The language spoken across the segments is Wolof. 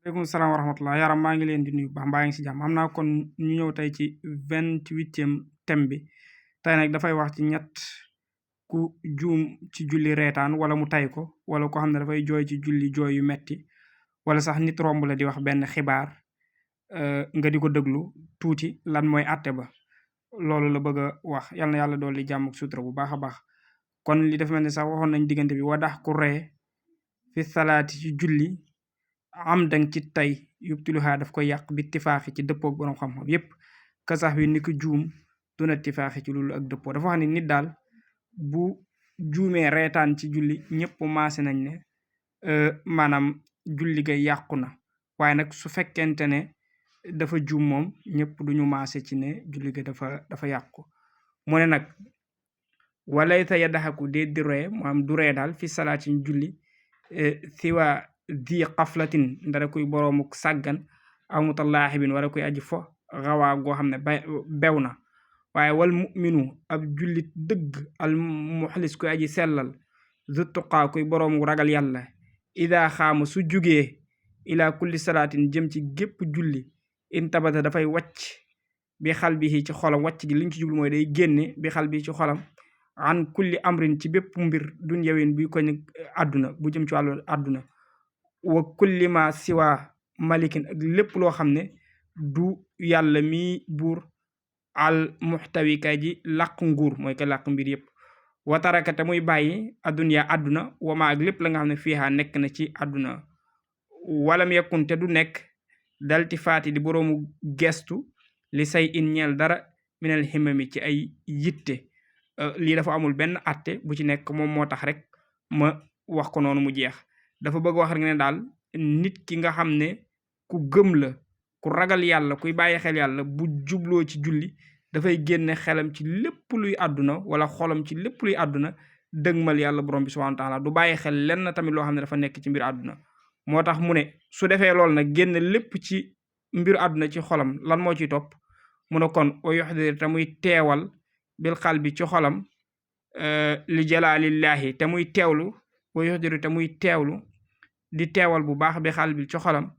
Waaleykum salaam wa rahmatullah yaram maa ngi leen di nuyu bu baax mbaa ngi si jàmm xam naa kon ñu ñëw tey ci 28e thème bi tey nag dafay wax ci ñett ku juum ci julli reetaan wala mu tay ko wala ko xam ne dafay jooy ci julli jooy yu metti wala sax nit romb la di wax benn xibaar nga di ko déglu tuuti lan mooy àtte ba loolu la bëgg a wax yal na yàlla dolli jàmm ak sutura bu baax a baax kon li dafa mel ni sax waxoon nañ diggante bi wadax ku ree fi salaati ci julli am dang ci tey yubtiluhaa daf koy yàq bi tifaaxi ci dëppoog borom xam-xam yépp ka sax wi ni ko juum duna tifaaxi ci loolu ak dëppoo dafa wax ne nit daal bu juumee reetaan ci julli ñëpp maase nañ ne maanaam julli ga yàqu na waaye nag su fekkente ne dafa juum moom ñëpp duñu maase ci ne julli ga dafa yàqu mu ne nag walayta yadaxaku dee di ree maanaam du ree daal fi salaat ci julli siwa di xaflatin ndara kuy boroomu sàggan aw mutalaaxibin wala kuy aji fo xawaa goo xam ne bew na waaye wal muminu ab jullit dëgg al muxlis kuy aji sellal zuttuqaa kuy boroomu ragal yàlla ida xaama su jugee ila kulli salaatin jëm ci gépp julli intabata dafay wàcc bi xal bi ci xolam wàcc gi liñ ci jublu mooy day génne bi xal bi ci xolam an kulli amrin ci bépp mbir dun yawin buy koñ àdduna bu jëm ci wàllu àdduna wa kulli ma siwa malikin ak lépp loo xam ne du yàlla mi buur al muxtawi kay ji làq nguur mooy ko làq mbir yëpp wataraka te muy bàyyi adduniya àdduna wama ak lépp la nga xam ne fiiha nekk na ci àdduna walam yekkun te du nekk dalti faati di boroomu gestu li say in ñeel dara minal himami ci ay yitte lii dafa amul benn atte bu ci nekk moom moo tax rek ma wax ko noonu mu jeex dafa bëgg wax rek ne daal nit ki nga xam ne ku gëm la ku ragal yàlla kuy bàyyi xel yàlla bu jubloo ci julli dafay génne xelam ci lépp luy àdduna wala xolam ci lépp luy àdduna dëgmal yàlla borom bi subhanahu wa taala du bàyyi xel lenn tamit loo xam ne dafa nekk ci mbir àdduna moo tax mu ne su defee loolu nag génne lépp ci mbir àdduna ci xolam lan moo ciy topp mu ne kon o yoxdir te muy teewal bil xal bi ci xolam li jalaalillahi te muy teewlu o yoxdir te muy teewlu di teewal bu baax bi xal bi ci xolam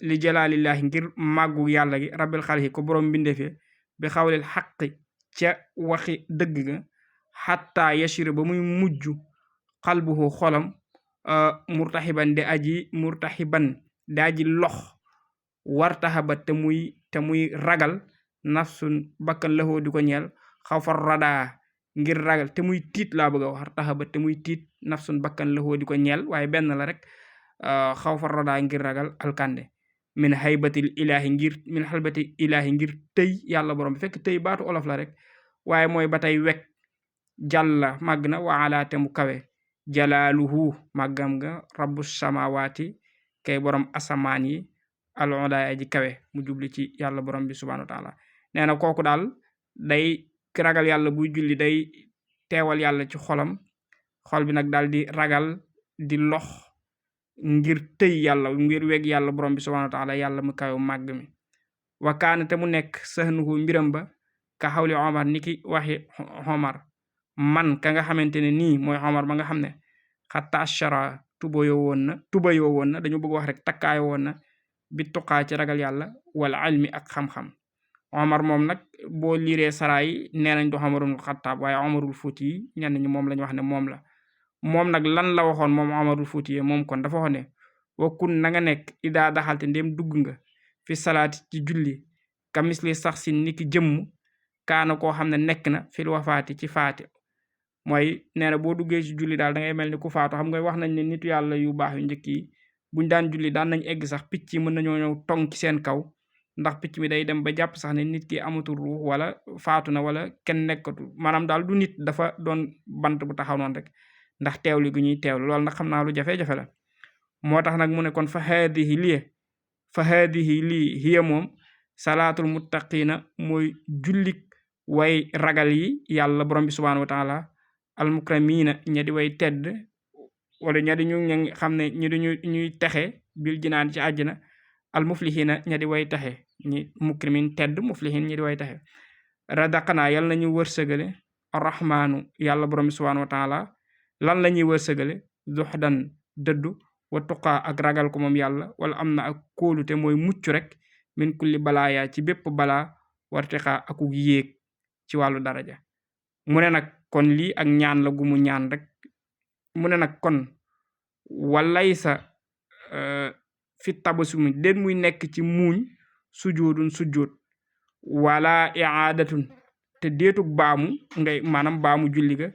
li jalaalillahi ngir màggu yàlla gi rabbil xalqi ko borom mbindeefee bi xawlil xaqi ca waxi dëgg ga xatta yashir ba muy mujj xalbuhu xolam murtaxiban di aji lox wartaxaba te muy ragal nafsun bakkan laxoo di ko ñeel xaw fa radaa ngir ragal te muy tiit laa bëgg a wax wartaxaba te muy tiit nafsun bakkan laxoo di ko ñeel waaye benn la rek xaw fa radaa ngir ragal alkande min xaybatil ilaahi ngir tëy yàlla borom bi fekk tëy baatu olof la rek waaye mooy ba tey wekk jàlla màgg na waala te mu kawe jalaaluhu màggam nga rabbu samawaati kay borom asamaan yi alondaay aji kawe mu jubli ci yàlla borom bi subhanahu wa taala nee na kooku daal day ragal yàlla buy julli day teewal yàlla ci xolam xol bi nag daal di ragal di lox ngir tëy yàlla ngir weg yàlla borom bi subhanahu wa taala yàlla mu kawe màgg mi wakaana te mu nekk sahnuhu mbiram ba ka xawli omar niki waxi omar man ka nga xamante ne nii mooy omar ba nga xam ne xatta ashara tubayoo woon na dañu bëgg wax rek takkaayoo woon na bi tuqaa ci ragal yàlla wala ilmi ak xam-xam omar moom nag boo liiree saraay nee nañ du omarul xattaab waaye omarul fuuti yi ñenn ñi moom lañu wax ne moom la moom nag lan la waxoon moom omarul fuuti yi moom kon dafa waxoon ne wakkun na nga nekk idaa daxalte ndéem dugg nga fi salaati ci julli ka misli sax si niki jëmm kaana koo xam ne nekk na fil wafaati ci faati mooy nee na boo duggee ci julli daal da ngay mel ni ku faatu xam nga wax nañ ne nitu yàlla yu baax yu njëkk yi buñ daan julli daan nañ egg sax picc yi mën nañoo ñëw tong ci seen kaw ndax picc mi day dem ba jàpp sax ne nit ki amatul ruux wala faatu na wala kenn nekkatul maanaam daal du nit dafa doon bant bu taxaw noonu rek ndax teewli gu ñuy teewlu loolu nag xam naa lu jafe-jafe la moo tax nag mu ne kon fa haadihi lii hiya moom salaatul muttaqina mooy jullik way ragal yi yàlla borom bi subhanahu wa taala almukramina ña di way tedd wala ña di ñu xam ne ñuy texe bil jinaan ci àjjana almuflihina ña di way texe ñi mukrimin tedd muflihin ñi di way texe radaqanaa yàlla nañu wërsëgale arrahmaanu yàlla borom bi subhanahu wa taala lan la ñuy wërsëgale zuxdan dëddu wa tuqaa ak ragal ko moom yàlla wala am na ak kóolute mooy mucc rek min kulli balaaya ci bépp balaa wartiqaa akuk yéeg ci wàllu daraja mu ne nag kon lii ak ñaan la gu mu ñaan rek mu ne nag kon walaysa fi tabasumi den muy nekk ci muuñ sujoodun sujood wala i'aadatun te deetug baamu ngay maanaam baamu julli ga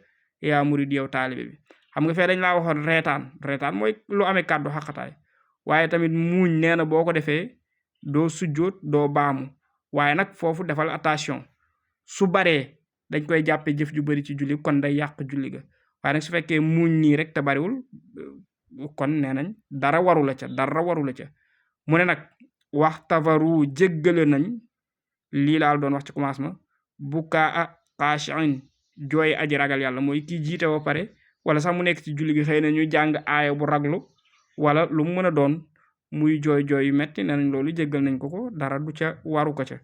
yaa murid yow taalibe bi xam nga fee dañ laa waxoon reetaan mooy lu amee kàddu xaqataay waaye tamit muuñ nee na boo ko defee doo sujood doo baamu waaye nag foofu defal attention su baree dañ koy jàppe jëf ju bari ci julli kon day yàq julli ga waaye nag su fekkee muuñ nii rek te bariwul kon nee nañ dara waru la ca mu ne nag wax tafaru jéggale nañ lii laal doon wax ci commencement bukaa a xaashiin jooy aji ragal yàlla mooy kii jiite ba pare wala sax mu nekk ci julli gi xëy na ñu jàng aaya bu raglu wala lu mu mën a doon muy jooy yu metti nee nañ loolu jéggal nañ ko dara du ca waru ko ca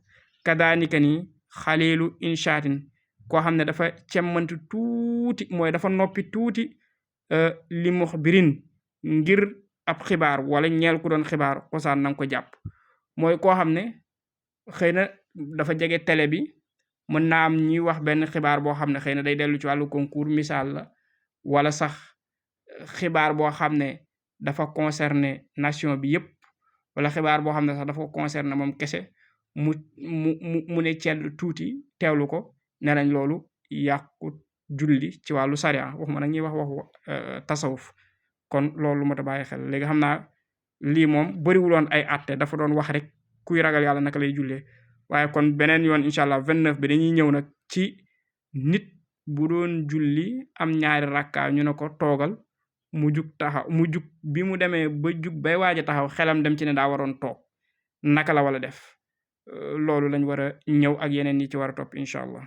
kadaanika ni xalilu inshaatin koo xam ne dafa cemmanti tuuti mooy dafa noppi tuuti li muxbirin ngir ab xibaar wala ñeel ku doon xibaar xosaan nanga ko jàpp mooy koo xam ne xëy na dafa jege télé bi mën naa am ñuy wax benn xibaar boo xam ne xëy na day dellu ci wàllu concours misaal la wala sax xibaar boo xam ne dafa concerner nation bi yépp wala xibaar boo xam ne sax dafa concerner moom kese mu ne cell tuuti teewlu ko ne nañ loolu yàqu julli ci wàllu sariya waxuma nag ñuy wax waxu tasawuf kon loolu moo tax bàyyi xel léegi xam naa lii moom bariwuloon ay atte dafa doon wax rek kuy ragal yàlla naka lay jullee waaye kon beneen yoon incha allah 29 bi dañuy ñëw nag ci nit bu doon julli am ñaari rakka ñu ne ko toogal mu jug bi mu demee ba jug bay waaj a taxaw xelam dem ci ne daa waroon toog naka la wala def loolu lañ war a ñëw ak yeneen yi ci war a topp incha allah